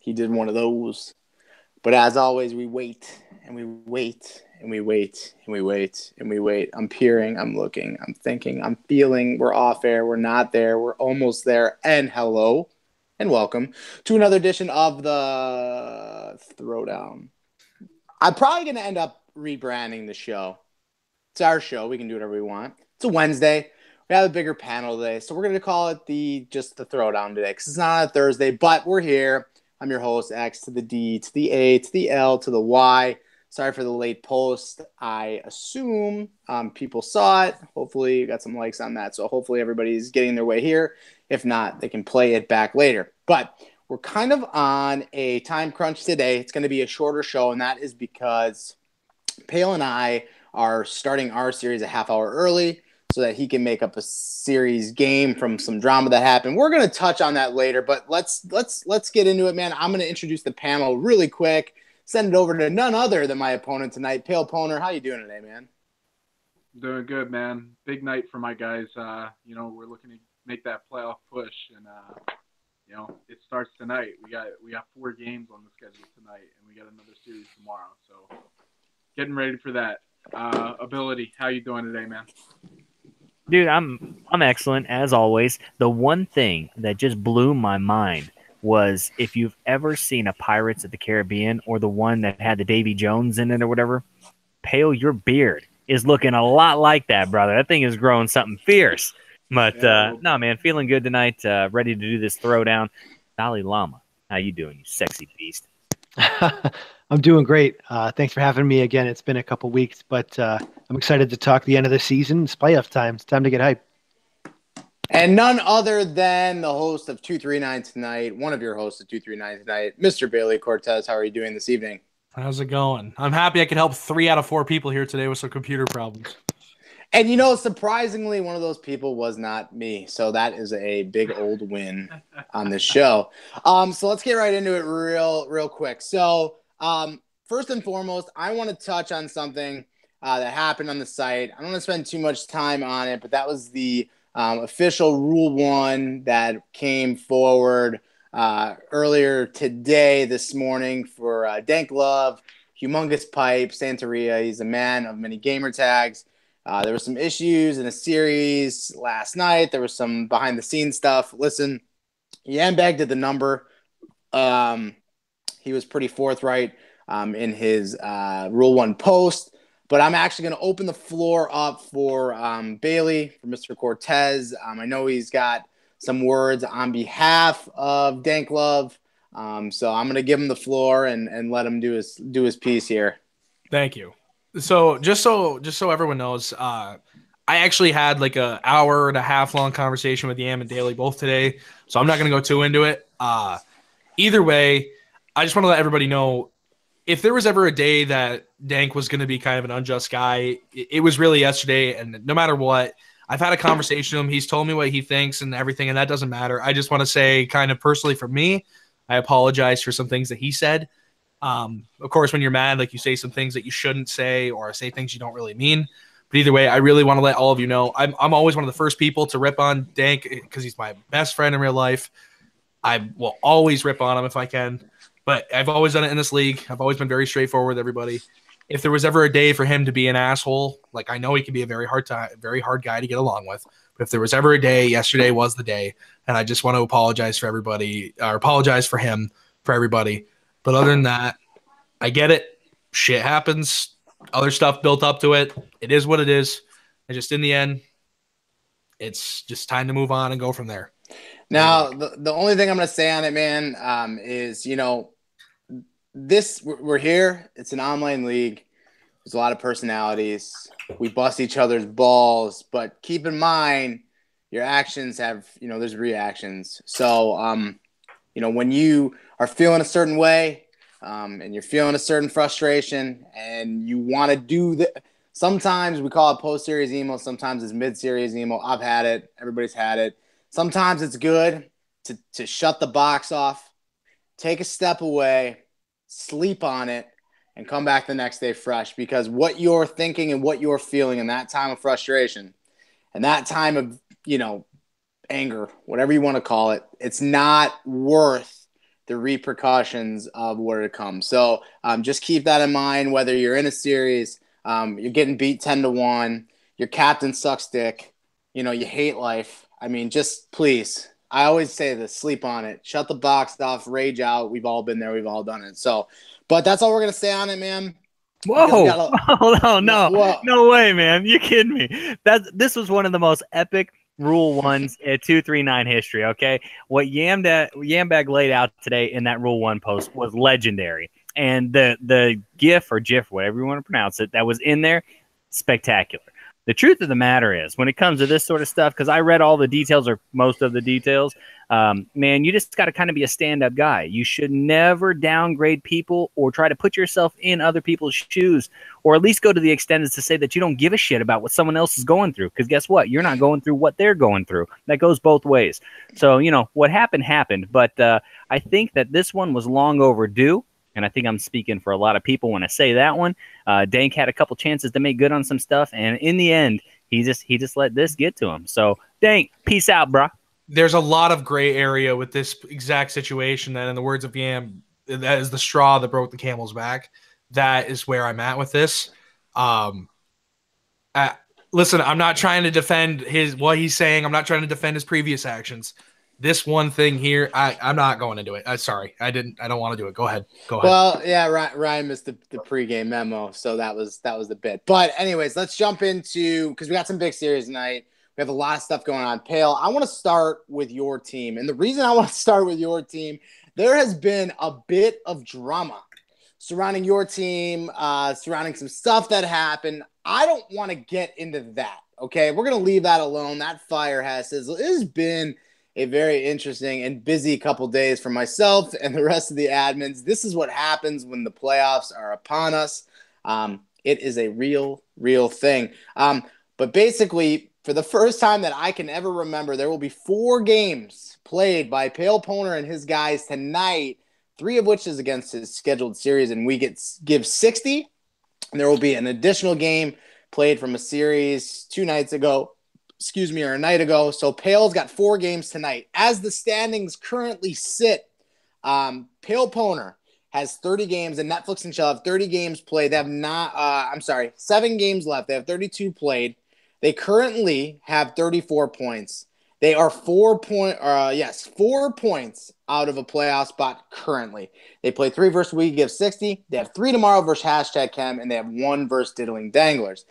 He did one of those. But as always, we wait and we wait and we wait and we wait and we wait. I'm peering, I'm looking, I'm thinking, I'm feeling. We're off air. We're not there. We're almost there. And hello and welcome to another edition of the Throwdown. I'm probably going to end up rebranding the show. It's our show. We can do whatever we want. It's a Wednesday. We have a bigger panel today. So we're going to call it just the Throwdown today because it's not a Thursday, but we're here. I'm your host, X to the D, to the A, to the L, to the Y. Sorry for the late post. I assume people saw it. Hopefully you got some likes on that. So hopefully everybody's getting their way here. If not, they can play it back later. But we're kind of on a time crunch today. It's going to be a shorter show, and that is because Pale and I are starting our series a half hour early so that he can make up a series game from some drama that happened. We're going to touch on that later, but let's get into it, man. I'm going to introduce the panel really quick, send it over to none other than my opponent tonight, Pale Poner. How you doing today, man? Doing good, man. Big night for my guys. We're looking to make that playoff push, and it starts tonight. We got 4 games on the schedule tonight, and we got another series tomorrow. So getting ready for that. Ability, how you doing today, man? Dude, I'm excellent as always. The one thing that just blew my mind was if you've ever seen a Pirates of the Caribbean or the one that had the Davy Jones in it or whatever, Pale, your beard is looking a lot like that, brother. That thing is growing something fierce. But no, man, feeling good tonight. Ready to do this throwdown. Dalai Lama, how you doing, you sexy beast? I'm doing great. Thanks for having me again. It's been a couple weeks, but I'm excited to talk the end of the season. It's playoff time. It's time to get hyped. And none other than the host of 239 tonight, one of your hosts of 239 tonight, Mr. Bailey Cortez. How are you doing this evening? How's it going? I'm happy I could help 3 out of 4 people here today with some computer problems. And, surprisingly, one of those people was not me. So that is a big old win on this show. So let's get right into it real quick. So first and foremost, I want to touch on something that happened on the site. I don't want to spend too much time on it, but that was the official Rule 1 that came forward earlier today, this morning, for Dank Love, Humongous Pipe, Santeria. He's a man of many gamer tags. There were some issues in a series last night. There was some behind-the-scenes stuff. Listen, Yambag did the number. He was pretty forthright in his Rule 1 post. But I'm actually going to open the floor up for Bailey, for Mr. Cortez. I know he's got some words on behalf of Dank Love. So I'm going to give him the floor and let him do his piece here. Thank you. So just so everyone knows, I actually had like an hour and a half long conversation with Yam and Daly both today, so I'm not going to go too into it. Either way, I just want to let everybody know, if there was ever a day that Dank was going to be kind of an unjust guy, it was really yesterday. And no matter what, I've had a conversation with him. He's told me what he thinks and everything, and that doesn't matter. I just want to say, kind of personally for me, I apologize for some things that he said. Of course, when you're mad, like, you say some things that you shouldn't say, or say things you don't really mean. But either way, I really want to let all of you know, I'm always one of the first people to rip on Dank because he's my best friend in real life. I will always rip on him if I can, but I've always done it in this league. I've always been very straightforward with everybody. If there was ever a day for him to be an asshole, like, I know he can be a very hard guy to get along with, but if there was ever a day, yesterday was the day, and I just want to apologize for everybody, or apologize for him, for everybody. But other than that, I get it. Shit happens. Other stuff built up to it. It is what it is. And just in the end, it's just time to move on and go from there. Now, the only thing I'm going to say on it, man, is, we're here. It's an online league. There's a lot of personalities. We bust each other's balls. But keep in mind, your actions have, there's reactions. So, when you are feeling a certain way, and you're feeling a certain frustration, and you want to do that, sometimes we call it post-series emo, sometimes it's mid-series emo. I've had it. Everybody's had it. Sometimes it's good to shut the box off, take a step away, sleep on it, and come back the next day fresh, because what you're thinking and what you're feeling in that time of frustration and that time of, anger, whatever you want to call it, it's not worth the repercussions of where to come. So just keep that in mind, whether you're in a series, you're getting beat 10-1, your captain sucks dick, you hate life. I mean, just please, I always say this, sleep on it. Shut the box off, rage out. We've all been there. We've all done it. So, but that's all we're going to say on it, man. Whoa! Whoa. No way, man! You kidding me? This was one of the most epic Rule Ones at 239 history. Okay, what Yambag laid out today in that Rule One post was legendary, and the GIF or GIF, whatever you want to pronounce it, that was in there, spectacular. The truth of the matter is, when it comes to this sort of stuff, because I read all the details or most of the details, man, you just got to kind of be a stand-up guy. You should never downgrade people or try to put yourself in other people's shoes, or at least go to the extent as to say that you don't give a shit about what someone else is going through. Because guess what? You're not going through what they're going through. That goes both ways. So, what happened. But I think that this one was long overdue. And I think I'm speaking for a lot of people when I say that one. Dank had a couple chances to make good on some stuff, and in the end, he just let this get to him. So, Dank, peace out, bro. There's a lot of gray area with this exact situation. That, in the words of Yam, that is the straw that broke the camel's back. That is where I'm at with this. Listen, I'm not trying to defend what he's saying. I'm not trying to defend his previous actions. This one thing here, I'm not going into it. Sorry, I don't want to do it. Go ahead. Well, yeah, Ryan missed the pregame memo, so that was the bit. But anyways, let's jump into, because we got some big series tonight. We have a lot of stuff going on. Pale, I want to start with your team, and the reason I want to start with your team, there has been a bit of drama surrounding your team, surrounding some stuff that happened. I don't want to get into that. Okay, we're gonna leave that alone. That fire it has been a very interesting and busy couple days for myself and the rest of the admins. This is what happens when the playoffs are upon us. It is a real thing. But basically, for the first time that I can ever remember, there will be 4 games played by Pale Poner and his guys tonight, 3 of which is against his scheduled series, and we give 60. And there will be an additional game played from a series 2 nights ago. Or a night ago. So Pale's got 4 games tonight. As the standings currently sit, Pale Poner has 30 games, and Netflix and Shell have 30 games played. They have 7 games left. They have 32 played. They currently have 34 points. They are 4 points out of a playoff spot currently. They play 3 versus We Give 60. They have 3 tomorrow versus #Chem, and they have 1 versus Diddling Danglers.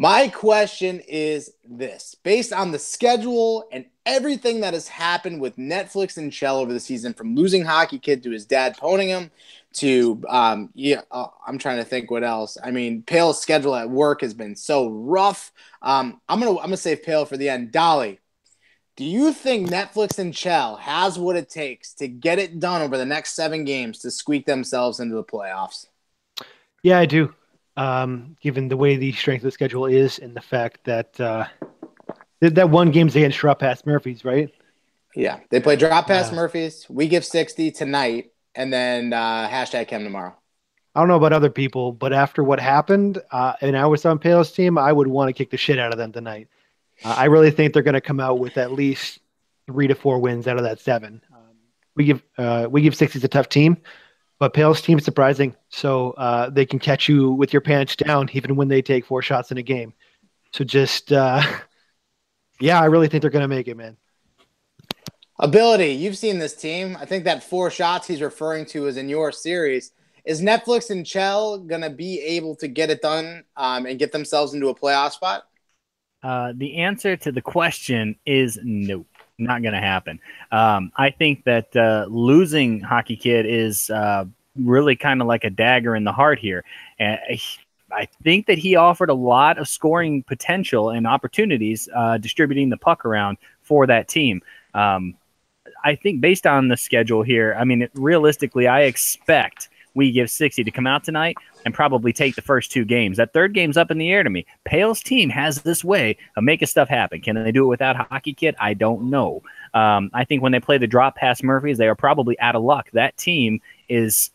My question is this. Based on the schedule and everything that has happened with Netflix and Shell over the season, from losing Hockey Kid to his dad poning him to, I'm trying to think what else. I mean, Pale's schedule at work has been so rough. I'm gonna save Pale for the end. Dolly, do you think Netflix and Shell has what it takes to get it done over the next 7 games to squeak themselves into the playoffs? Yeah, I do. Given the way the strength of the schedule is, and the fact that that one game's against Drop Pass Murphys, right? Yeah, they play Drop Pass Murphys. We Give 60 tonight, and then #Chem tomorrow. I don't know about other people, but after what happened, and I was on Pale's team, I would want to kick the shit out of them tonight. I really think they're going to come out with at least 3 to 4 wins out of that 7. We give 60 is a tough team. But Pale's team is surprising, so they can catch you with your pants down even when they take 4 shots in a game. So just, I really think they're going to make it, man. Ability, you've seen this team. I think that 4 shots he's referring to is in your series. Is Netflix and Shell going to be able to get it done and get themselves into a playoff spot? The answer to the question is no. Not going to happen. I think that losing Hockey Kid is really kind of like a dagger in the heart here. And I think that he offered a lot of scoring potential and opportunities distributing the puck around for that team. I think based on the schedule here, I mean, realistically, I expect We Give 60 to come out tonight and probably take the first 2 games. That 3rd game's up in the air to me. Pale's team has this way of making stuff happen. Can they do it without Hockey Kid? I don't know. I think when they play the Drop Pass Murphys, they are probably out of luck. That team is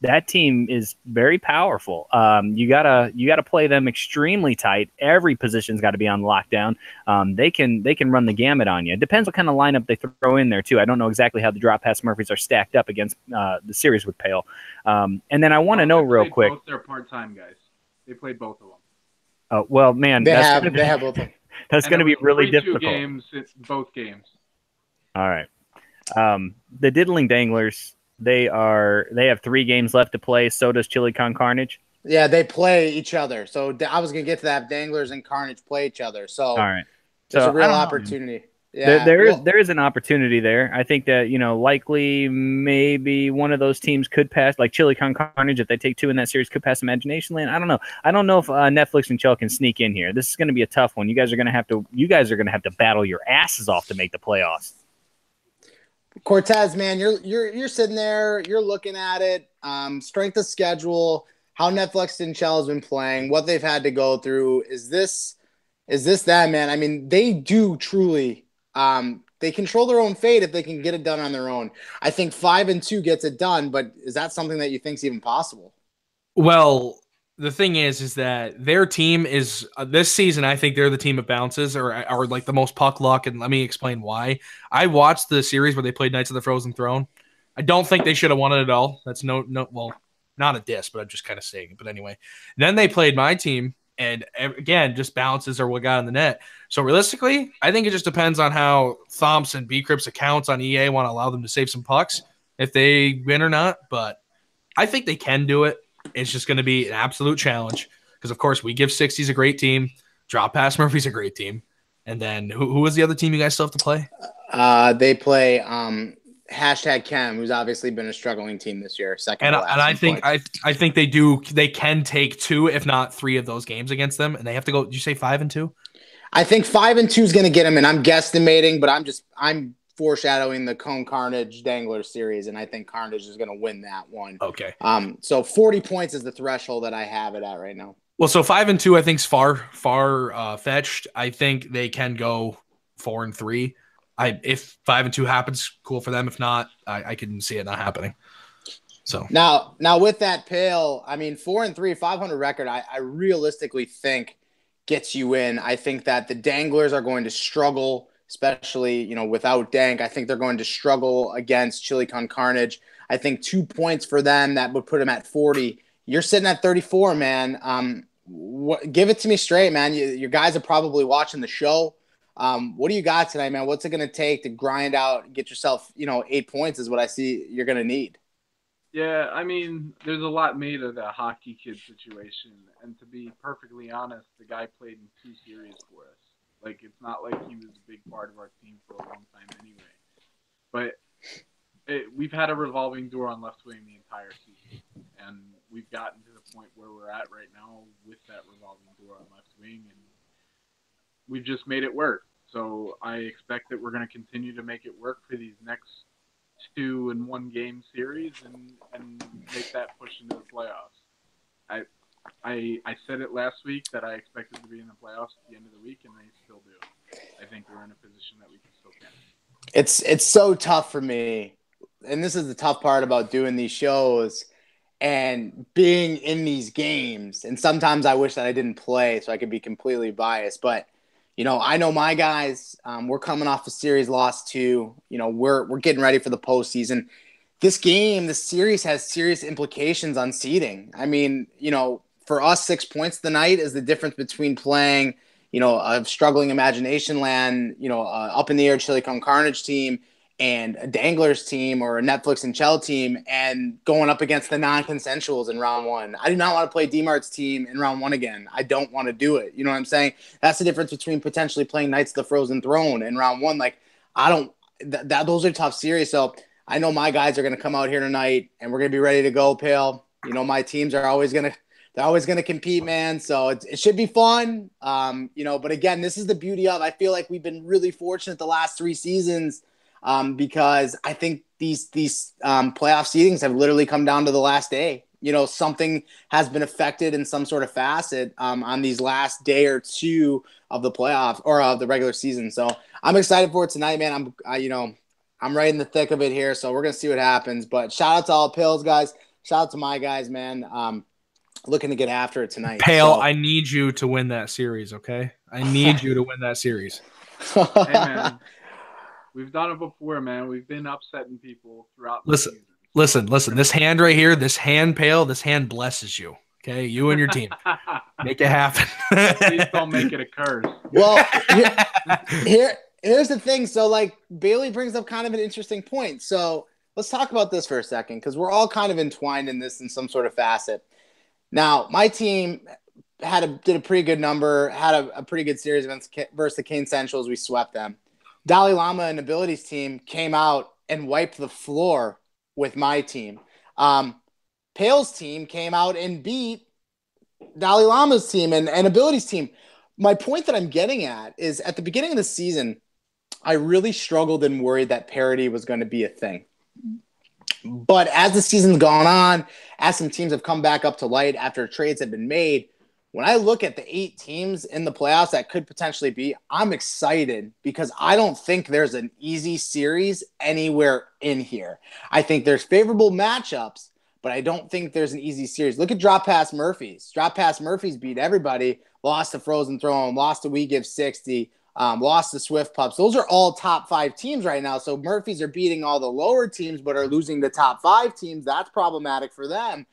that team is very powerful. You gotta play them extremely tight. Every position's got to be on lockdown. They can run the gamut on you. It depends what kind of lineup they throw in there too. I don't know exactly how the drop pass Murphys are stacked up against the series with Pale. And then I want to know real quick. Both their part-time guys. They played both of them. Oh well, man, they have both of them. That's going to be really difficult. Games, both games. All right. The Diddling Danglers, they have 3 games left to play. So does Chili Con Carnage. Yeah, they play each other. So I was going to get to that. Danglers and Carnage play each other. So all right. There's a real opportunity. Yeah, there is an opportunity there. I think that, likely maybe one of those teams could pass, like Chili Con Carnage, if they take 2 in that series, could pass Imagination Land. I don't know. I don't know if Netflix and Chell can sneak in here. This is going to be a tough one. You guys are going to have to battle your asses off to make the playoffs. Cortez, man, you're sitting there, you're looking at it, strength of schedule, how Netflix and Chell has been playing, what they've had to go through. Is this that, man? I mean, they do truly. They control their own fate if they can get it done on their own. I think 5-2 gets it done, but is that something that you think is even possible? Well, the thing is that their team is this season. I think they're the team of bounces or like the most puck luck. And let me explain why. I watched the series where they played Knights of the Frozen Throne. I don't think they should have won it at all. That's well, not a diss, but I'm just kind of saying it. But anyway, then they played my team. And again, just bounces are what got in the net. So realistically, I think it just depends on how Thompson, B-Crip's accounts on EA want to allow them to save some pucks, if they win or not. But I think they can do it. It's just going to be an absolute challenge because, of course, we give 60s a great team. Drop Pass Murphy's a great team. And then who was the other team you guys still have to play? They play #Chem, who's obviously been a struggling team this year. Second, and I think they can take 2, if not 3 of those games against them, and they have to go. Did you say 5-2? I think 5-2 is going to get them, and I'm guesstimating, but I'm foreshadowing the Cone Carnage Dangler series, and I think Carnage is going to win that one. Okay. So 40 points is the threshold that I have it at right now. Well, so 5-2, I think is far fetched. I think they can go 4-3. If 5-2 happens, cool for them. If not, I can see it not happening. So now with that Pale, I mean 4-3, 500 record, I realistically think gets you in. I think that the Danglers are going to struggle, especially without Dank. I think they're going to struggle against Chili Con Carnage. I think 2 points for them that would put them at 40. You're sitting at 34, man. Give it to me straight, man. Your guys are probably watching the show. What do you got tonight, man? What's it going to take to grind out, get yourself, 8 points is what I see you're going to need. Yeah, I mean, there's a lot made of that hockey kid situation. And to be perfectly honest, the guy played in 2 series for us. Like, it's not like he was a big part of our team for a long time anyway. But we've had a revolving door on left wing the entire season. And we've gotten to the point where we're at right now with that revolving door on left wing. And we've just made it work. So I expect that we're going to continue to make it work for these next 2 and 1 game series and make that push into the playoffs. I said it last week that I expected to be in the playoffs at the end of the week, and they still do. I think we're in a position that we can still can. It's so tough for me, and this is the tough part about doing these shows and being in these games. And sometimes I wish that I didn't play so I could be completely biased, but I know my guys, we're coming off a series loss too. We're getting ready for the postseason. This series has serious implications on seeding. I mean, for us, 6 points tonight is the difference between playing, a struggling Imagination Land, up in the air Chili Con Carnage team and a Danglers team or a Netflix and Chell team and going up against the non-consensuals in round 1. I do not want to play D-Mart's team in round 1 again. I don't want to do it. You know what I'm saying? That's the difference between potentially playing Knights of the Frozen Throne in round 1. Like, those are tough series. So I know my guys are going to come out here tonight and we're going to be ready to go, Pale. My teams are always going to compete, man. So it should be fun. But again, this is the beauty of, I feel like we've been really fortunate the last 3 seasons because I think these playoff seedings have literally come down to the last day. Something has been affected in some sort of facet on these last day or 2 of the playoffs or of the regular season. So I'm excited for it tonight, man. I'm right in the thick of it here, so we're gonna see what happens. But shout out to all Pills guys. Shout out to my guys, man. Looking to get after it tonight. Pale, so. I need you to win that series, okay? I need you to win that series. Hey, man. We've done it before, man. We've been upsetting people throughout the season. Listen. This hand right here, this hand, Pale, this hand blesses you. Okay, you and your team. Make it happen. Please don't make it a curse. Well, here's the thing. So, like, Bailey brings up kind of an interesting point. So let's talk about this for a second, because we're all kind of entwined in this in some sort of facet. Now, my team did a pretty good number, had a pretty good series versus the Kane Centrals. We swept them. Dalai Lama and Abilities team came out and wiped the floor with my team. Pale's team came out and beat Dalai Lama's team and Abilities team. My point that I'm getting at is at the beginning of the season, I really struggled and worried that parity was going to be a thing. But as the season's gone on, as some teams have come back up to light after trades have been made, when I look at the 8 teams in the playoffs that could potentially be, I'm excited because I don't think there's an easy series anywhere in here. I think there's favorable matchups, but I don't think there's an easy series. Look at Drop Pass Murphys. Drop Pass Murphys beat everybody, lost to Frozen Throne, lost to We Give 60, lost to Swift Pups. Those are all top 5 teams right now. So Murphys are beating all the lower teams, but are losing the top 5 teams. That's problematic for them.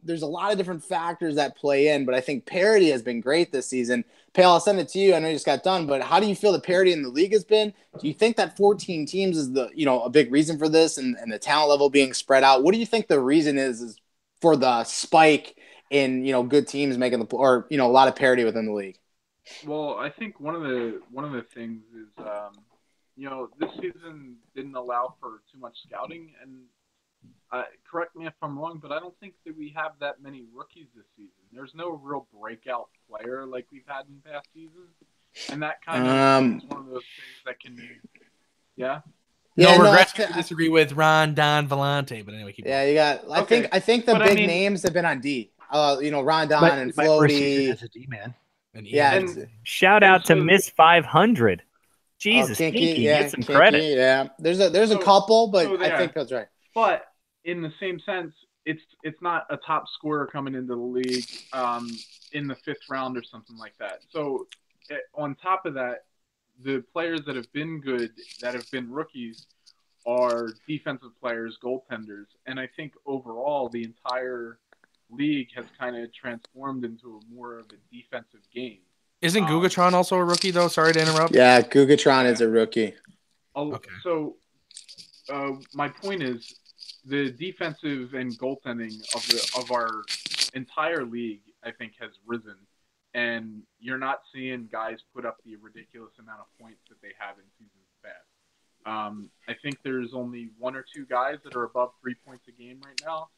There's a lot of different factors that play in, but I think parity has been great this season. Pale, I'll send it to you. I know you just got done, but how do you feel the parity in the league has been? Do you think that 14 teams is a big reason for this and the talent level being spread out? What do you think the reason is for the spike in, good teams making a lot of parity within the league? Well, I think one of the things is, this season didn't allow for too much scouting, and correct me if I'm wrong, but I don't think that we have that many rookies this season. There's no real breakout player like we've had in past seasons, and that kind of is one of those things that can, yeah. Regrets to disagree with Ron Don Vellante, but anyway, keep going. You got. I think the big names have been on D. Ron Don and Floaty as a D man. And shout out to Miss 500. Jesus, Kinky, get some credit. Yeah, there's a couple, but I think that's right. But in the same sense, it's not a top scorer coming into the league in the 5th round or something like that. So on top of that, the players that have been good, that have been rookies, are defensive players, goaltenders, and I think overall the entire league has kind of transformed into more of a defensive game. Isn't Gugatron also a rookie though? Sorry to interrupt. Yeah, Gugatron is a rookie. Okay. So my point is the defensive and goaltending of our entire league, I think, has risen, and you're not seeing guys put up the ridiculous amount of points that they have in seasons past. I think there's only 1 or 2 guys that are above 3 points a game right now.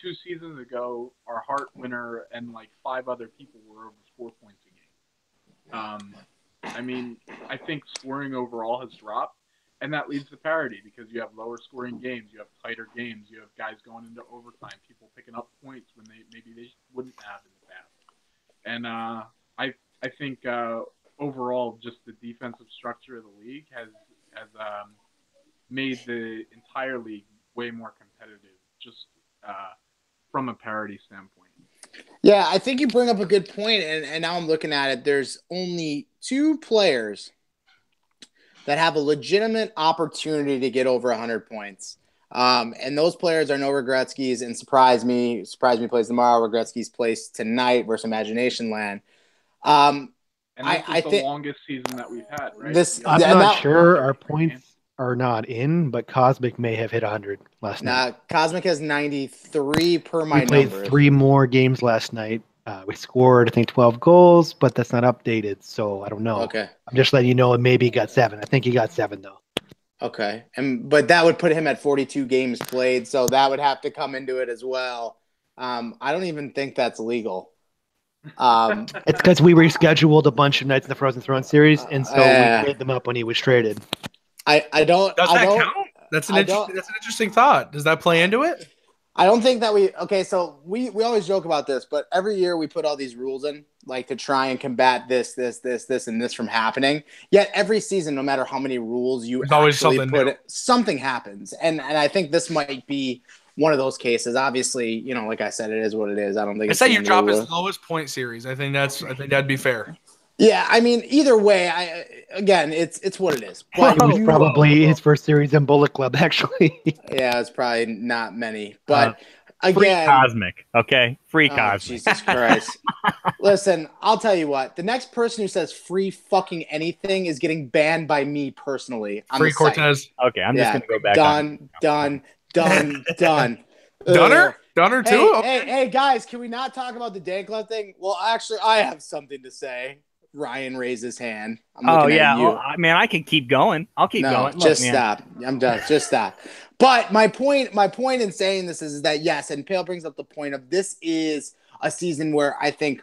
2 seasons ago, our Hart winner and like 5 other people were over 4 points a game. I think scoring overall has dropped, and that leads to parity because you have lower scoring games, you have tighter games, you have guys going into overtime, people picking up points when they wouldn't have in the past. And I think overall, just the defensive structure of the league has made the entire league way more competitive. Just from a parity standpoint. Yeah, I think you bring up a good point, and now I'm looking at it. There's only 2 players that have a legitimate opportunity to get over 100 points. And those players are no Regretskis, and Surprise Me plays tomorrow. Regretskis plays tonight versus Imagination Land. And this is the longest season that we've had, right? I'm not sure our points are not in, but Cosmic may have hit 100 last night. Cosmic has 93 per my numbers. We played 3 more games last night. We scored, I think, 12 goals, but that's not updated, so I don't know. Okay. I'm just letting you know it maybe got 7. I think he got 7, though. Okay. But that would put him at 42 games played, so that would have to come into it as well. I don't even think that's legal. It's because we rescheduled a bunch of nights in the Frozen Throne series, and so we made them up when he was traded. I don't. Does that count? That's an interesting thought. Does that play into it? I don't think that so we always joke about this, but every year we put all these rules in, like to try and combat this, and this from happening. Yet every season, no matter how many rules you always something put, something happens. And I think this might be one of those cases. Obviously, you know, like I said, it is what it is. I don't think I it's say the you end of drop the his world. lowest point series. I think that'd be fair. Yeah, I mean, either way, again, it's what it is. But It was you, probably his first series in Bullet Club, actually. yeah, it's probably not many. Uh, But Free again, Cosmic, okay? Free oh Cosmic. Jesus Christ! Listen, I'll tell you what. The next person who says free fucking anything is getting banned by me personally on Free the site. Cortez. Okay, I'm just Yeah, gonna go back done. Ugh. Dunner too. Hey, guys, can we not talk about the Dan Club thing? Well, actually, I have something to say. Ryan raised his hand. I'm Oh looking yeah, at you. Man, I can keep going. I'll keep No, going. Look, just man. stop. I'm done. Just stop. But my point in saying this is that yes, and Pale brings up the point of this is a season where I think,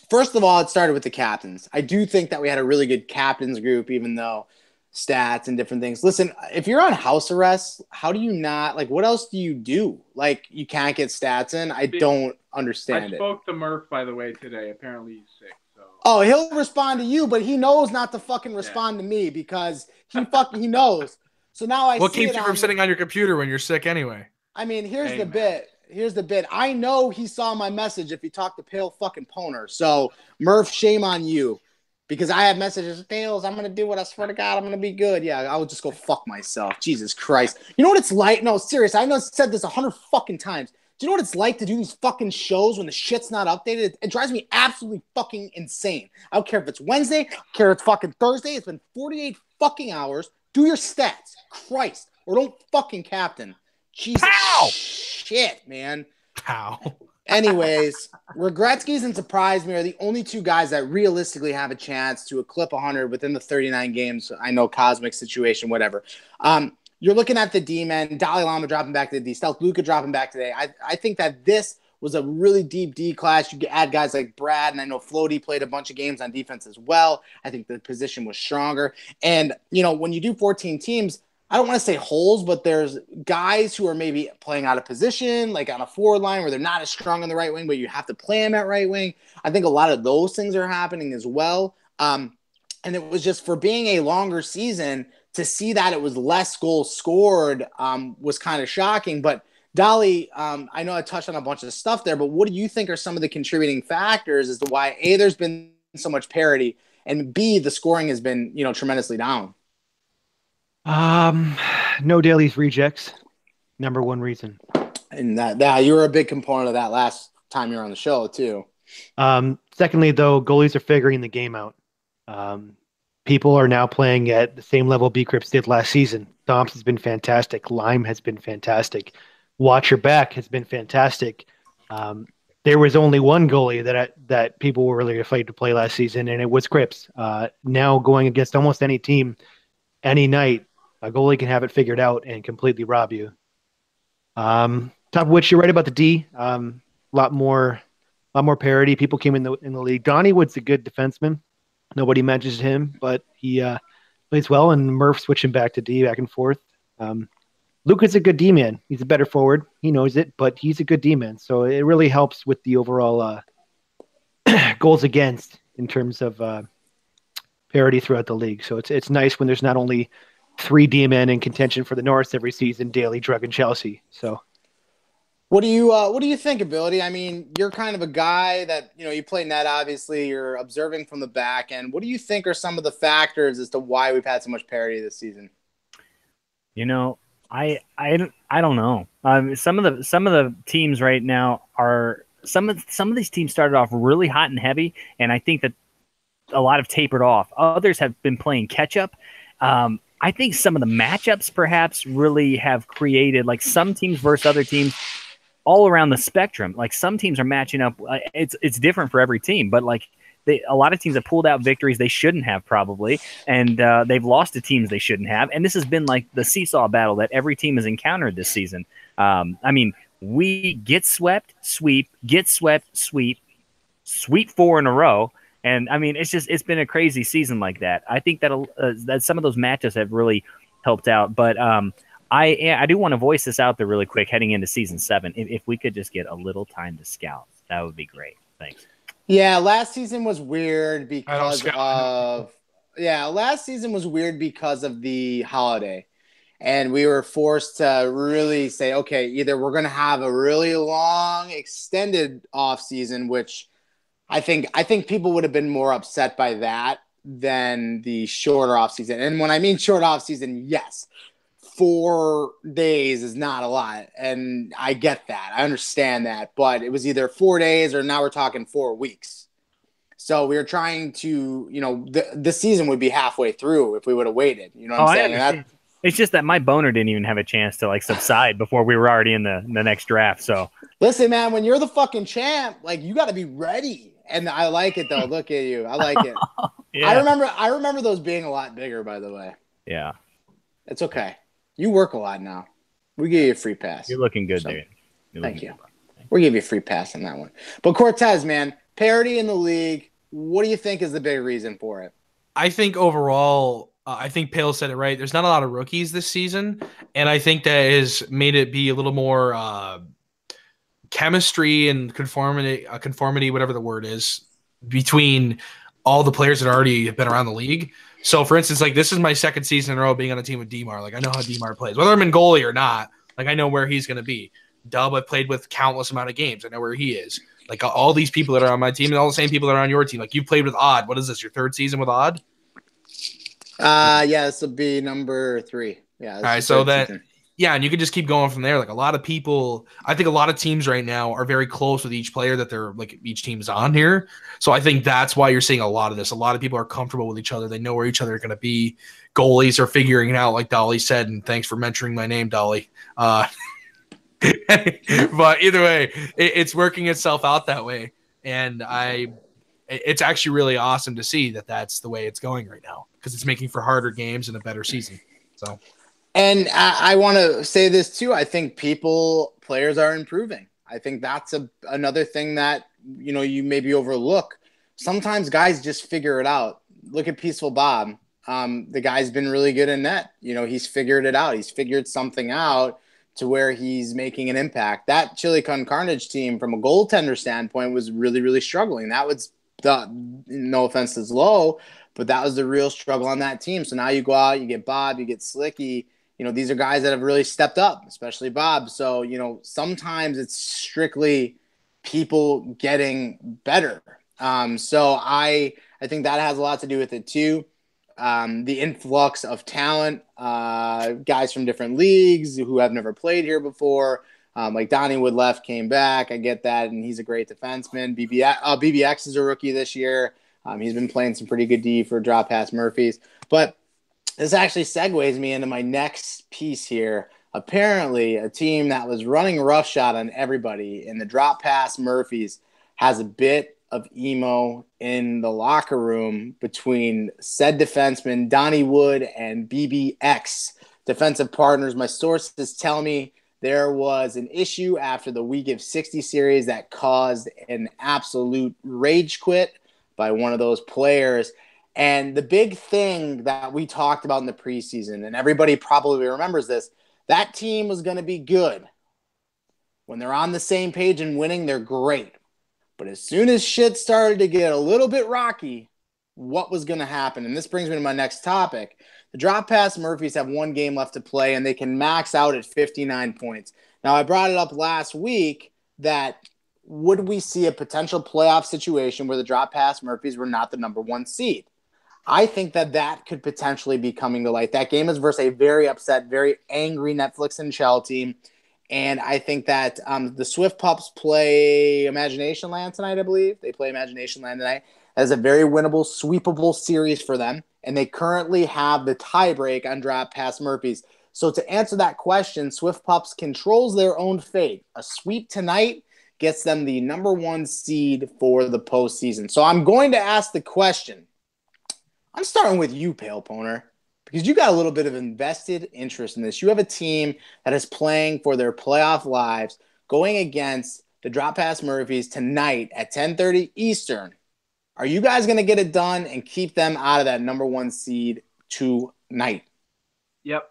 first of all, it started with the captains. I do think that we had a really good captains group, even though stats and different things. Listen, if you're on house arrest, how do you not, like, what else do you do? Like, you can't get stats in? I don't understand I it. spoke to Murph, by the way, today. Apparently he's sick. So. Oh, he'll respond to you, but he knows not to fucking respond to me because he knows. So now I What see keeps it you on, from sitting on your computer when you're sick anyway? I mean, here's Hey, the man. bit. Here's the bit. I know he saw my message if he talked to Pale fucking Poner. So, Murph, shame on you. Because I have messages, Pales, I'm going to do what I swear to God, I'm going to be good. Yeah, I would just go fuck myself. Jesus Christ. You know what it's like? No, serious. I know I've said this 100 fucking times. Do you know what it's like to do these fucking shows when the shit's not updated? It drives me absolutely fucking insane. I don't care if it's Wednesday. I don't care if it's fucking Thursday. It's been 48 fucking hours. Do your stats. Christ. Or don't fucking captain. Jesus Pow! shit, man. How? Anyways, Gretzky's and Surprise Me are the only two guys that realistically have a chance to eclipse 100 within the 39 games. I know Cosmic situation, whatever. You're looking at the D-men, Dalai Lama dropping back to the D, Stealth Luka dropping back today. I think that this was a really deep D class. You could add guys like Brad, and I know Floaty played a bunch of games on defense as well. I think the position was stronger. And, you know, when you do 14 teams, I don't want to say holes, but there's guys who are maybe playing out of position, like on a forward line where they're not as strong on the right wing, but you have to play them at right wing. I think a lot of those things are happening as well. And it was just for being a longer season to see that it was less goals scored was kind of shocking. But Dolly, I know I touched on a bunch of stuff there, but what do you think are some of the contributing factors as to why A, there's been so much parity, and B, the scoring has been, you know, tremendously down? No Daly's rejects. Number one reason. And that you were a big component of that last time you were on the show too. Secondly, though, goalies are figuring the game out. People are now playing at the same level B Crips did last season. Thompson's been fantastic. Lime has been fantastic. Watch Your Back has been fantastic. There was only one goalie that people were really afraid to play last season, and it was Crips. Now going against almost any team, any night, a goalie can have it figured out and completely rob you. Top of which, you're right about the D. Lot more parity. People came in the league. Donnie Wood's a good defenseman. Nobody mentions him, but he plays well. And Murph switching back to D, back and forth. Luca's a good D-man. He's a better forward. He knows it, but he's a good D-man. So it really helps with the overall goals against in terms of parity throughout the league. So it's nice when there's not only 3 D-men in contention for the North every season, Daly, Drug, and Chelsea. So what do you think, Ability? I mean, you're kind of a guy that, you know, you play net, obviously. You're observing from the back end. What do you think are some of the factors as to why we've had so much parity this season? You know, I don't know. Some of the teams right now are some of these teams started off really hot and heavy, and I think that a lot have tapered off. Others have been playing catch up. I think some of the matchups perhaps really have created, like, some teams versus other teams all around the spectrum. Like, some teams are matching up. It's different for every team, but like a lot of teams have pulled out victories they shouldn't have probably, and they've lost to teams they shouldn't have. And this has been like the seesaw battle that every team has encountered this season. I mean, we get swept, sweep, get swept, sweep 4 in a row. And I mean, it's been a crazy season like that. I think that some of those matches have really helped out. But I do want to voice this out there really quick heading into season 7. If we could just get a little time to scout, that would be great. Thanks. Yeah, last season was weird because of the holiday. And we were forced to really say, okay, either we're going to have a really long, extended off season, which I think people would have been more upset by that than the shorter off season. And when I mean short off season, yes, 4 days is not a lot, and I get that, I understand that, but it was either 4 days or now we're talking 4 weeks. So we were trying to, the season would be halfway through if we would have waited. You know what I'm saying? I understand. It's just that my boner didn't even have a chance to subside before we were already in the next draft. So listen, man, when you're the fucking champ, you got to be ready. And I like it though. Look at you. I like it. Yeah. I remember those being a lot bigger, by the way. Yeah. It's okay. You work a lot now. We give you a free pass. You're looking good, dude. Thank you. We'll give you a free pass on that one. But Cortez, man, parity in the league. What do you think is the big reason for it? I think overall, I think Pale said it right. There's not a lot of rookies this season, and I think that has made it be a little more chemistry and conformity, whatever the word is, between all the players that already have been around the league. So, for instance, this is my second season in a row being on a team with DMAR. I know how DMAR plays. Whether I'm in goalie or not, I know where he's going to be. Dub, I've played with countless amount of games. I know where he is. All these people that are on my team and all the same people that are on your team. You played with Odd. What is this, your third season with Odd? Yeah, this will be number 3. Yeah. All right, so that season. Yeah, and you can just keep going from there. A lot of people, I think a lot of teams right now are very close with each player that they're each team's on here. So I think that's why you're seeing a lot of this. A lot of people are comfortable with each other. They know where each other are going to be. Goalies are figuring it out, like Dolly said, and thanks for mentioning my name, Dolly. But either way, it's working itself out that way. And it's actually really awesome to see that that's the way it's going right now, because it's making for harder games and a better season. So. And I want to say this too. I think players are improving. I think that's another thing that, you maybe overlook. Sometimes guys just figure it out. Look at Peaceful Bob. The guy's been really good in net. He's figured it out. He's figured something out to where he's making an impact. That Chili Con Carnage team, from a goaltender standpoint, was really, really struggling. That was no offense to Zlo, but that was the real struggle on that team. So now you go out, you get Bob, you get Slicky. These are guys that have really stepped up, especially Bob. So, sometimes it's strictly people getting better. So I think that has a lot to do with it too. The influx of talent, guys from different leagues who have never played here before, like Donnie Wood left, came back. I get that, and he's a great defenseman. BBX is a rookie this year. He's been playing some pretty good D for Drop Pass Murphys. But this actually segues me into my next piece here. Apparently, a team that was running roughshod on everybody in the Drop Pass Murphys has a bit of emo in the locker room between said defenseman Donnie Wood and BBX, defensive partners. My sources tell me there was an issue after the We Give 60 series that caused an absolute rage quit by one of those players. And the big thing that we talked about in the preseason, and everybody probably remembers this, that team was going to be good. When they're on the same page and winning, they're great. But as soon as shit started to get a little bit rocky, what was going to happen? And this brings me to my next topic. The Drop Pass Murphys have 1 game left to play, and they can max out at 59 points. Now, I brought it up last week that would we see a potential playoff situation where the Drop Pass Murphys were not the number 1 seed? I think that could potentially be coming to light. That game is versus a very upset, very angry Netflix and Shell team. And I think that the Swift Pups play Imagination Land tonight, I believe. They play Imagination Land tonight. That is a very winnable, sweepable series for them. And they currently have the tiebreak on Drop Pass Murphys. So to answer that question, Swift Pups controls their own fate. A sweep tonight gets them the number 1 seed for the postseason. So I'm going to ask the question. I'm starting with you, Pale Poner, because you got a little bit of invested interest in this. You have a team that is playing for their playoff lives, going against the Drop Pass Murphys tonight at 10:30 Eastern. Are you guys going to get it done and keep them out of that number 1 seed tonight? Yep.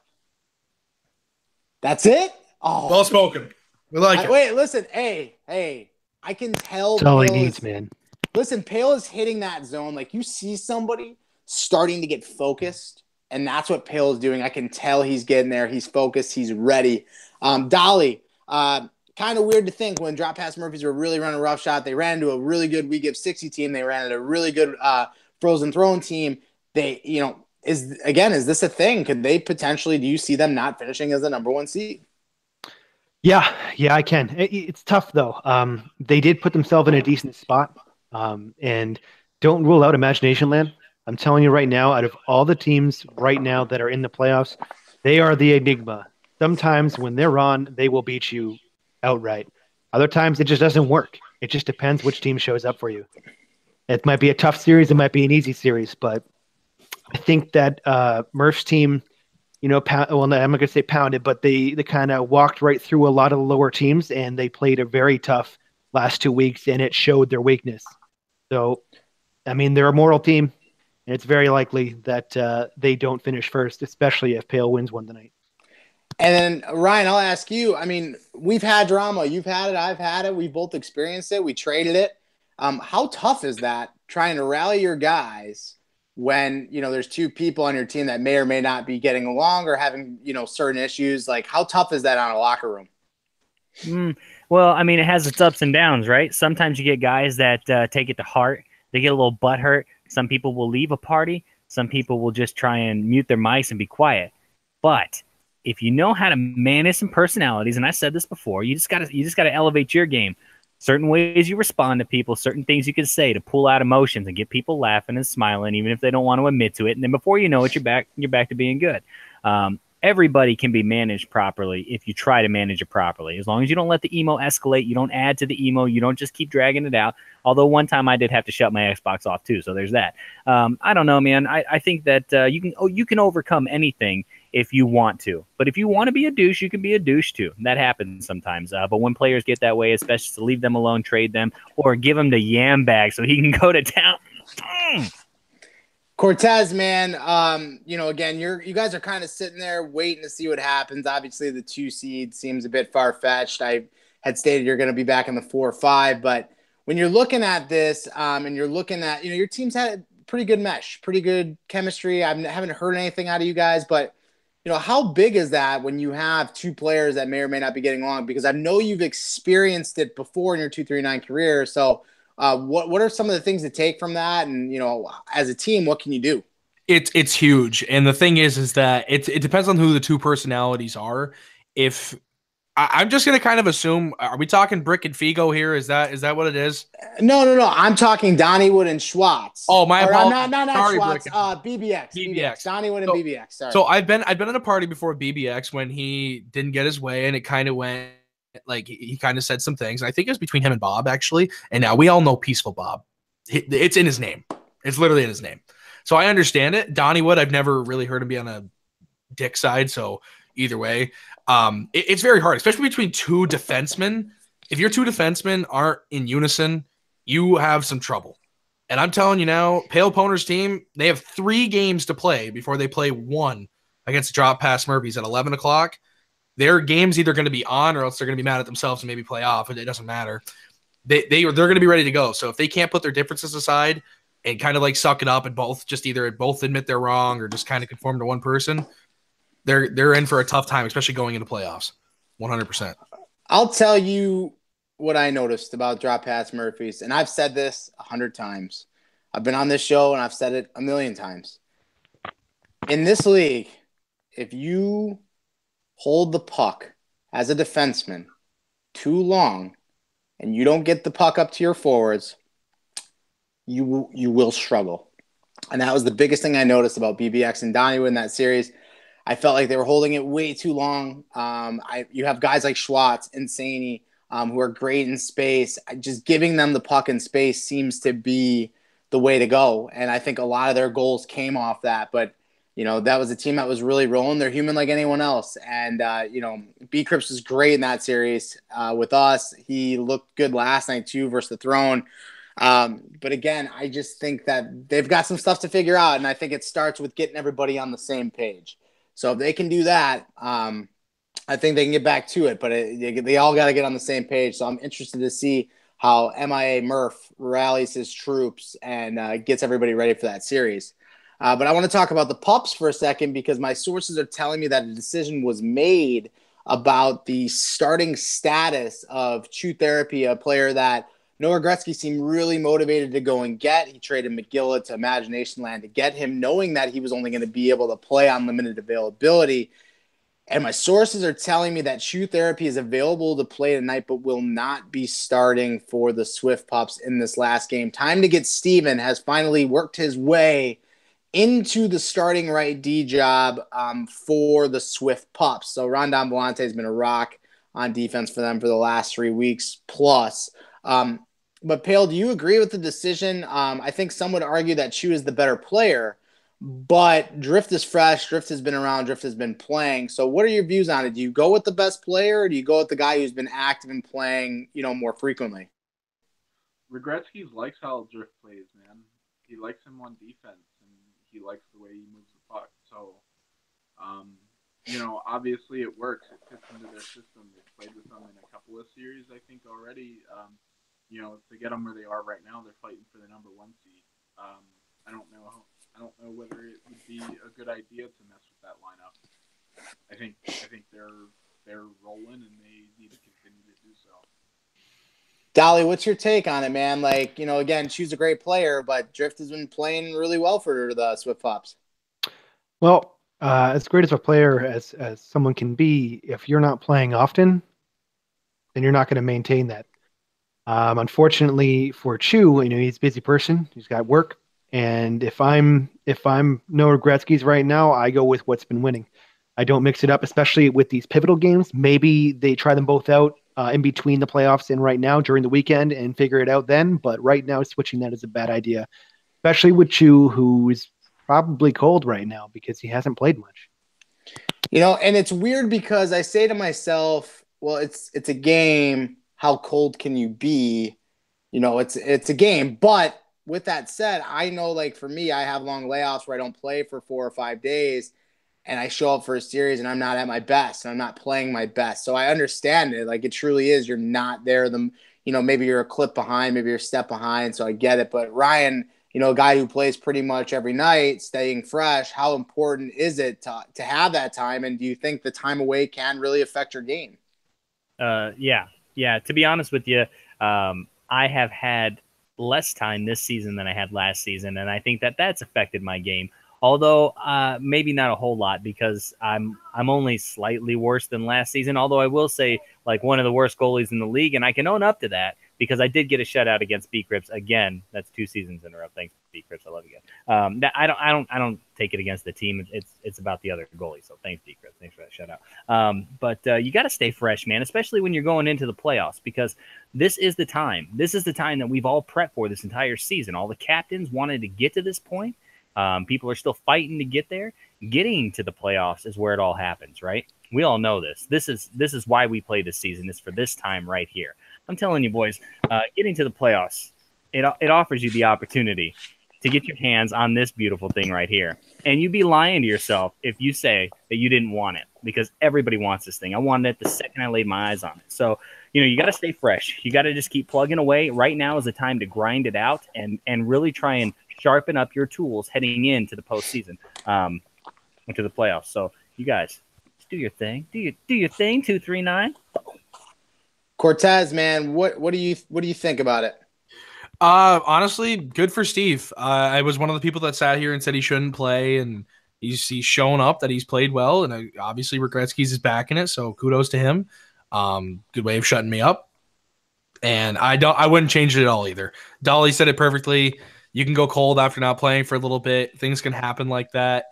That's it? Oh, well spoken. We like it. Wait, listen. Hey, I can tell. That's all he needs, man. Listen, Pale is hitting that zone. You see somebody starting to get focused and that's what Pale is doing. I can tell he's getting there. He's focused. He's ready. Dolly, kind of weird to think when Drop Pass Murphys were really running roughshod. They ran into a really good We Give 60 team. They ran into a really good Frozen Throne team. They, is this a thing? Could they potentially, do you see them not finishing as the number 1 seed? Yeah, I can. It's tough though. They did put themselves in a decent spot, and don't rule out Imagination Land. I'm telling you right now, out of all the teams right now that are in the playoffs, they are the enigma. Sometimes when they're on, they will beat you outright. Other times it just doesn't work. It just depends which team shows up for you. It might be a tough series. It might be an easy series, but I think that Murph's team, I'm not going to say pounded, but they kind of walked right through a lot of the lower teams, and they played a very tough last 2 weeks, and it showed their weakness. So, they're a mortal team, and it's very likely that they don't finish first, especially if Pale wins one tonight. And then, Ryan, I'll ask you. We've had drama. You've had it. I've had it. We've both experienced it. We traded it. How tough is that, trying to rally your guys when, there's 2 people on your team that may or may not be getting along or having, certain issues? Like, how tough is that on a locker room? Well, it has its ups and downs, right? Sometimes you get guys that take it to heart. They get a little butthurt. Some people will leave a party. Some people will just try and mute their mics and be quiet. But if you know how to manage some personalities, and I said this before, you just gotta elevate your game. Certain ways you respond to people, certain things you can say to pull out emotions and get people laughing and smiling, even if they don't want to admit to it. And then before you know it, you're back to being good. Everybody can be managed properly if you try to manage it properly. As long as you don't let the emo escalate, you don't add to the emo, you don't just keep dragging it out. Although one time I did have to shut my Xbox off too, so there's that. I don't know, man. I think that you can overcome anything if you want to. But if you want to be a douche, you can be a douche too. That happens sometimes. But when players get that way, especially to leave them alone, trade them, or give them the yam bag so he can go to town. Cortez, man, again, you guys are kind of sitting there waiting to see what happens. Obviously, the 2 seed seems a bit far-fetched. I had stated you're going to be back in the 4 or 5, but when you're looking at this and you're looking at, your team's had a pretty good mesh, pretty good chemistry. I haven't heard anything out of you guys, but how big is that when you have 2 players that may or may not be getting along? Because I know you've experienced it before in your 239 career. So what are some of the things to take from that? And, as a team, what can you do? It's huge. And the thing is that it depends on who the 2 personalities are. If I'm just going to kind of assume, are we talking Brick and Figo here? Is that what it is? No. I'm talking Donnywood and Schwartz. Oh, my apologies. Not Sorry, Schwartz. BBX. Donnywood and BBX. Sorry. So I've been in a party before with BBX when he didn't get his way, and it kind of went like he kind of said some things. I think it was between him and Bob actually. And now we all know Peaceful Bob. It's in his name. It's literally in his name. So I understand it. Donnywood, I've never really heard him be on a dick side. So either way. It's very hard, especially between 2 defensemen. If your 2 defensemen aren't in unison, you have some trouble. And I'm telling you now, Pale Poner's team, they have 3 games to play before they play 1 against Drop Pass Murphys at 11 o'clock. Their game's either going to be on or else they're going to be mad at themselves and maybe play off. It doesn't matter. They're going to be ready to go. So if they can't put their differences aside and kind of like suck it up and both admit they're wrong or just kind of conform to one person, they're in for a tough time, especially going into playoffs. 100%. I'll tell you what I noticed about Drop Pass Murphys, and I've said this 100 times. I've been on this show, and I've said it a million times. In this league, if you hold the puck as a defenseman too long and you don't get the puck up to your forwards, you will struggle. And that was the biggest thing I noticed about BBX and Donnie in that series. I felt like they were holding it way too long. You have guys like Schwartz and Saney who are great in space. Just giving them the puck in space seems to be the way to go. And I think a lot of their goals came off that. But, that was a team that was really rolling. They're human like anyone else. And, B-Crips was great in that series with us. He looked good last night, too, versus the Throne. But again, I just think that they've got some stuff to figure out. And I think it starts with getting everybody on the same page. So if they can do that, I think they can get back to it. But they all got to get on the same page. So I'm interested to see how MIA Murph rallies his troops and gets everybody ready for that series. But I want to talk about the pups for a second because my sources are telling me that a decision was made about the starting status of Chew Therapy, a player that Noah Gretzky seemed really motivated to go and get. He traded McGill to Imagination Land to get him, knowing that he was only going to be able to play on limited availability. And my sources are telling me that Chew Therapy is available to play tonight, but will not be starting for the Swift Pups in this last game. Time to Get Steven has finally worked his way into the starting right D job for the Swift Pups. So Rondon Vellante has been a rock on defense for them for the last 3 weeks plus. But Pale, do you agree with the decision? I think some would argue that Chew is the better player, but Drift is fresh. Drift has been around. Drift has been playing. So what are your views on it? Do you go with the best player, or do you go with the guy who's been active and playing, more frequently? Gretzky likes how Drift plays, man. He likes him on defense, and he likes the way he moves the puck. So, obviously it works. It fits into their system. They've played with them in a couple of series, I think, already. To get them where they are right now, they're fighting for the number 1 seed. I don't know whether it would be a good idea to mess with that lineup. I think they're rolling, and they need to continue to do so. Dolly, what's your take on it, man? Like, again, Chew's a great player, but Drift has been playing really well for the Swift Pups. Well, as great as a player as someone can be, if you're not playing often, then you're not going to maintain that. Unfortunately for Chew, he's a busy person. He's got work. And if I'm Noah Gretzky's right now, I go with what's been winning. I don't mix it up, especially with these pivotal games. Maybe they try them both out in between the playoffs and right now during the weekend and figure it out then. But right now, switching that is a bad idea, especially with Chew, who is probably cold right now because he hasn't played much. And it's weird because I say to myself, well, it's a game. How cold can you be? It's a game. But with that said, I know, like, for me, I have long layoffs where I don't play for 4 or 5 days, and I show up for a series and I'm not at my best and I'm not playing my best. So I understand it. Like, it truly is. You're not there. Maybe you're a clip behind, maybe you're a step behind. So I get it. But Ryan, a guy who plays pretty much every night, staying fresh, how important is it to have that time? And do you think the time away can really affect your game? Yeah. To be honest with you, I have had less time this season than I had last season, and I think that's affected my game. Although maybe not a whole lot, because I'm only slightly worse than last season. Although I will say, like, one of the worst goalies in the league, and I can own up to that because I did get a shutout against B-Crips again. That's 2 seasons in a row. Thanks, B-Crips. I love you guys. I don't take it against the team. It's about the other goalie. So thanks, B-Crips. Thanks for that shutout. But you got to stay fresh, man, especially when you're going into the playoffs, because this is the time. This is the time that we've all prepped for this entire season. All the captains wanted to get to this point. People are still fighting to get there. Getting to the playoffs is where it all happens, right? We all know this. This is why we play this season. It's for this time right here. I'm telling you, boys, getting to the playoffs, it offers you the opportunity to get your hands on this beautiful thing right here. And you'd be lying to yourself if you say that you didn't want it, because everybody wants this thing. I wanted it the second I laid my eyes on it. So, you got to stay fresh. You got to just keep plugging away. Right now is the time to grind it out and really try and sharpen up your tools heading into the postseason, into the playoffs. So you guys, just do your thing. Do your thing. 239. Cortez, man, what do you think about it? Honestly, good for Steve. I was one of the people that sat here and said he shouldn't play, and he's shown up that he's played well, and obviously Gretzky's is back in it, so kudos to him. Good way of shutting me up. And I wouldn't change it at all either. Dolly said it perfectly. You can go cold after not playing for a little bit. Things can happen like that.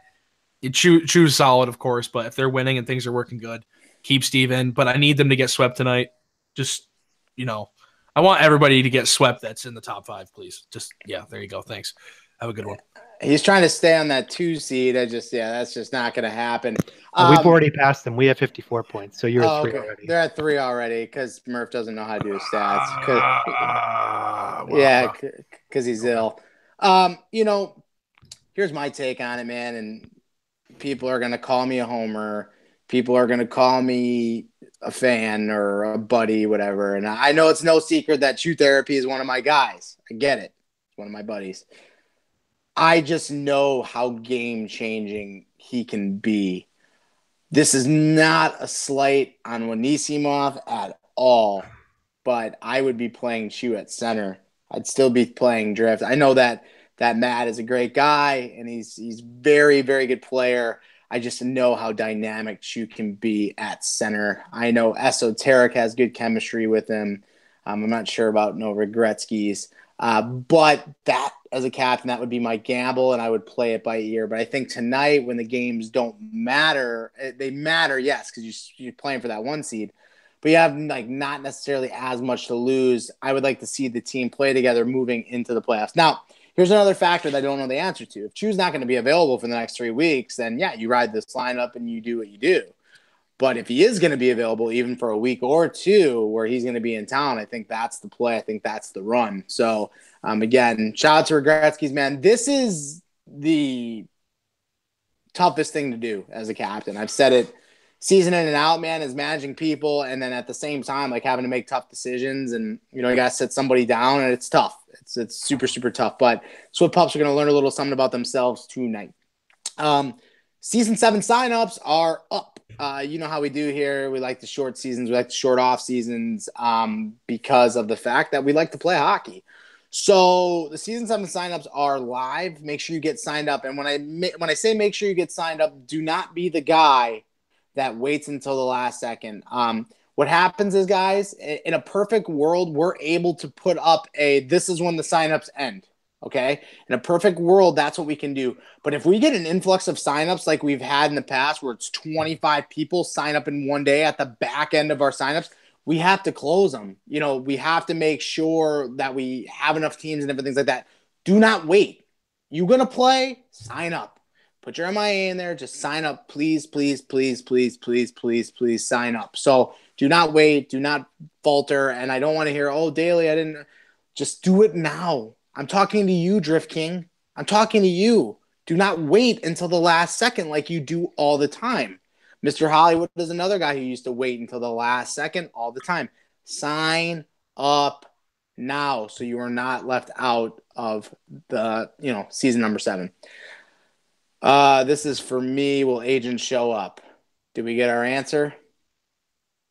Choose solid, of course, but if they're winning and things are working good, keep Steve in. But I need them to get swept tonight. Just, I want everybody to get swept that's in the top 5, please. Just, there you go. Thanks. Have a good one. He's trying to stay on that 2 seed. That's just not going to happen. We've already passed them. We have 54 points, so you're at 3 okay. already. They're at 3 already because Murph doesn't know how to do his stats. Because he's ill. Here's my take on it, man. And people are going to call me a homer. People are going to call me a fan or a buddy, whatever. And I know it's no secret that Chew Therapy is one of my guys. I get it. It's one of my buddies. I just know how game changing he can be. This is not a slight on Wanisimov at all, but I would be playing Chu at center. I'd still be playing Drift. I know that Matt is a great guy and he's very, very good player. I just know how dynamic Chu can be at center. I know Esoteric has good chemistry with him. I'm not sure about Nova Gretzky's. But that, as a captain, that would be my gamble, and I would play it by ear. But I think tonight, when the games don't matter, they matter, yes, because you're playing for that one seed. But you have like not necessarily as much to lose. I would like to see the team play together moving into the playoffs. Now, here's another factor that I don't know the answer to. If Chu's not going to be available for the next 3 weeks, then yeah, you ride this lineup and you do what you do. But if he is going to be available even for a week or two where he's going to be in town, I think that's the play. I think that's the run. So, again, shout out to Gretzky's, man. This is the toughest thing to do as a captain. I've said it season in and out, man, is managing people. And then at the same time, like having to make tough decisions and, you got to sit somebody down and it's tough. It's super, super tough. But Swift Pups are going to learn a little something about themselves tonight. Season 7 signups are up. You know how we do here. We like the short seasons. We like the short off seasons because of the fact that we like to play hockey. So the season 7 signups are live. Make sure you get signed up. And when I say make sure you get signed up, do not be the guy that waits until the last second. What happens is, guys, in a perfect world, we're able to put up this is when the signups end. Okay. In a perfect world, that's what we can do. But if we get an influx of signups like we've had in the past, where it's 25 people sign up in one day at the back end of our signups, we have to close them. We have to make sure that we have enough teams and everything like that. Do not wait. You're going to play, sign up. Put your MIA in there. Just sign up. Please, please, please, please, please, please, please sign up. So do not wait. Do not falter. And I don't want to hear, oh, Daly, I didn't. Just do it now. I'm talking to you, Drift King. I'm talking to you. Do not wait until the last second like you do all the time. Mr. Hollywood is another guy who used to wait until the last second all the time. Sign up now so you are not left out of the, season number 7. This is for me. Will agents show up? Did we get our answer?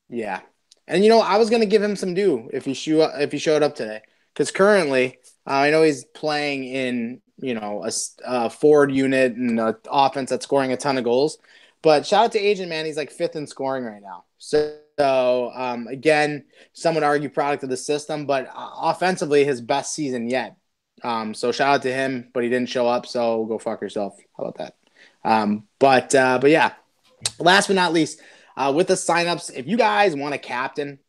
Yeah. And, I was going to give him some due if he showed up today. Because currently, I know he's playing in, a forward unit and an offense that's scoring a ton of goals. But shout out to Agent, man. He's like 5th in scoring right now. So again, some would argue product of the system, but offensively, his best season yet. So shout out to him, but he didn't show up. So go fuck yourself. How about that? But yeah, last but not least, with the signups, if you guys want a captain,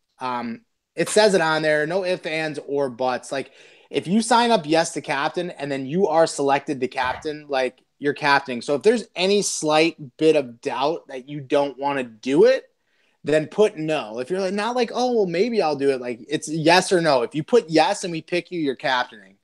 it says it on there, no ifs, ands, or buts. Like, if you sign up yes to captain and then you are selected to captain, like, you're captaining. So if there's any slight bit of doubt that you don't want to do it, then put no. If you're like, not like, oh, well, maybe I'll do it. Like, it's yes or no. If you put yes and we pick you, you're captaining.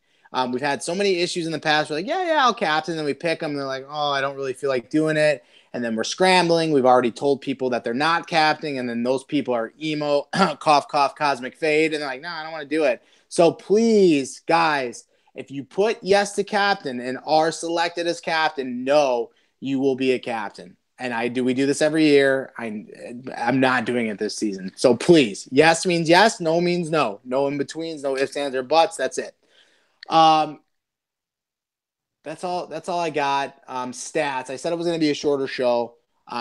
We've had so many issues in the past. We're like, yeah, I'll captain. Then we pick them. And they're like, oh, I don't really feel like doing it. And then we're scrambling. We've already told people that they're not captaining. And then those people are emo, cough, cough, cosmic fade. And they're like, no, I don't want to do it. So please, guys, if you put yes to captain and are selected as captain, no, you will be a captain. And we do this every year. I'm not doing it this season. So please, yes means yes, no means no. No in-betweens, no ifs, ands, or buts. That's it. That's all I got. Stats. I said it was going to be a shorter show.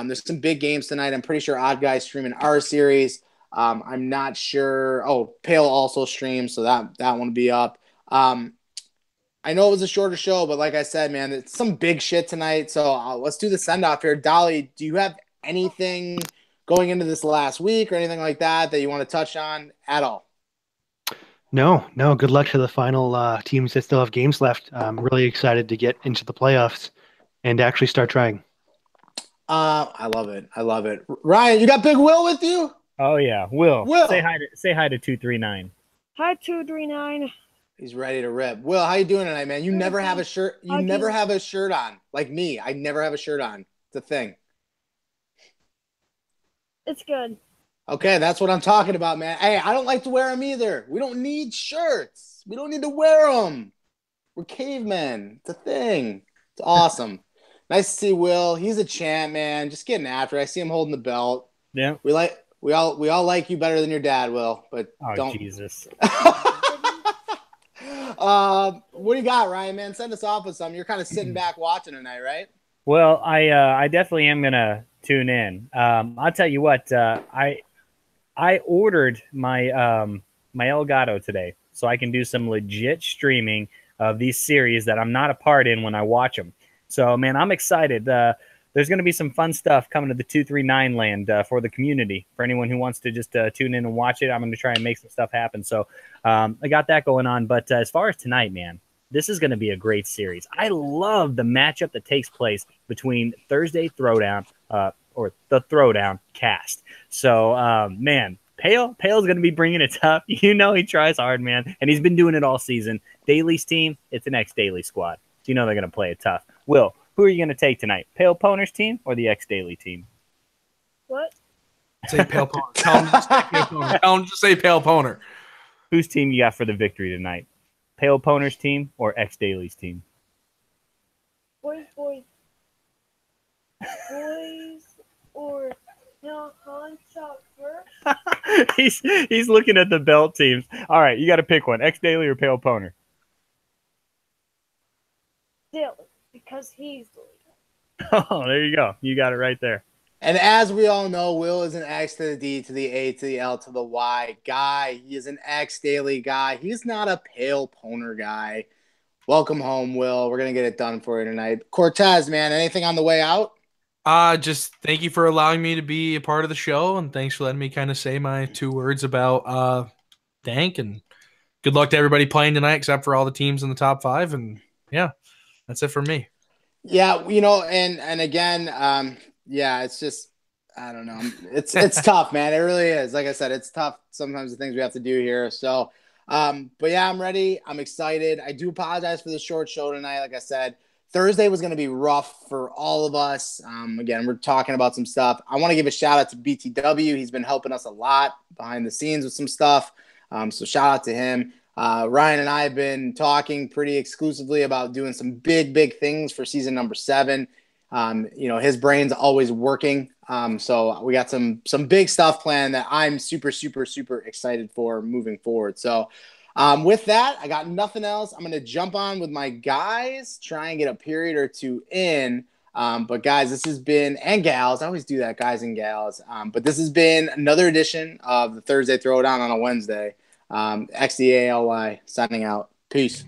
There's some big games tonight. I'm pretty sure Odd Guy's streaming our series. I'm not sure. Oh, Pale also streams, so that one will be up. I know it was a shorter show, but like I said, man, it's some big shit tonight. So let's do the send-off here. Dolly, do you have anything going into this last week or anything like that you want to touch on at all? No. Good luck to the final teams that still have games left. I'm really excited to get into the playoffs and actually start trying. I love it. Ryan, you got Big Will with you? Oh yeah, Will. Say hi to 239. Hi 239. He's ready to rip. Will, how you doing tonight, man? You never have a shirt. You never have a shirt on. Like me, I never have a shirt on. It's a thing. It's good. Okay, that's what I'm talking about, man. Hey, I don't like to wear them either. We don't need shirts. We don't need to wear them. We're cavemen. It's a thing. It's awesome. Nice to see Will. He's a champ, man. Just getting after it. I see him holding the belt. Yeah. We all like you better than your dad, Will, but Oh, don't. Jesus. What do you got, Ryan, man? Send us off with something. You're kind of sitting back watching tonight, right? Well, I definitely am gonna tune in. I'll tell you what. I ordered my Elgato today, so I can do some legit streaming of these series that I'm not a part in when I watch them. So, man, I'm excited. There's going to be some fun stuff coming to the 239 land for the community. For anyone who wants to just tune in and watch it, I'm going to try and make some stuff happen. So I got that going on. But as far as tonight, man, this is going to be a great series. I love the matchup that takes place between Thursday Throwdown or the Throwdown cast. So, man, Pale's going to be bringing it tough. You know he tries hard, man, and he's been doing it all season. Daly's team, it's an ex-Daly squad. So you know they're going to play it tough. Will, who are you going to take tonight? Pale Poner's team or the ex-Daly team? What? Say Pale Poner. Tell him to say Pale Poner. Tell him to say Pale Poner. Whose team you got for the victory tonight? Pale Poner's team or ex-Daly's team? Boys. Boys or no, Han shot first. he's looking at the belt teams. All right, you got to pick one. Ex-Daly or Pale Poner? Dylan, because he's the leader. Oh, there you go. You got it right there. And as we all know, Will is an X to the D to the A to the L to the Y guy. He is an ex-Daily guy. He's not a Pale Poner guy. Welcome home, Will. We're going to get it done for you tonight. Cortez, man, anything on the way out? Just thank you for allowing me to be a part of the show, and thanks for letting me kind of say my 2 words about Dank, and good luck to everybody playing tonight except for all the teams in the top 5, and yeah, that's it for me. Yeah, you know, and again, yeah, it's just, I don't know. It's tough, man. It really is. Like I said, it's tough sometimes the things we have to do here. So, but yeah, I'm ready. I'm excited. I do apologize for the short show tonight. Like I said, Thursday was going to be rough for all of us. Again, we're talking about some stuff. I want to give a shout out to BTW. He's been helping us a lot behind the scenes with some stuff. So shout out to him. Ryan and I have been talking pretty exclusively about doing some big things for season number 7. You know, his brain's always working. So we got some big stuff planned that I'm super excited for moving forward. So with that, I got nothing else. I'm going to jump on with my guys, try and get a period or 2 in. But guys, this has been, and gals, I always do that, guys and gals. But this has been another edition of the Thursday Throwdown on a Wednesday. XDALY signing out. Peace.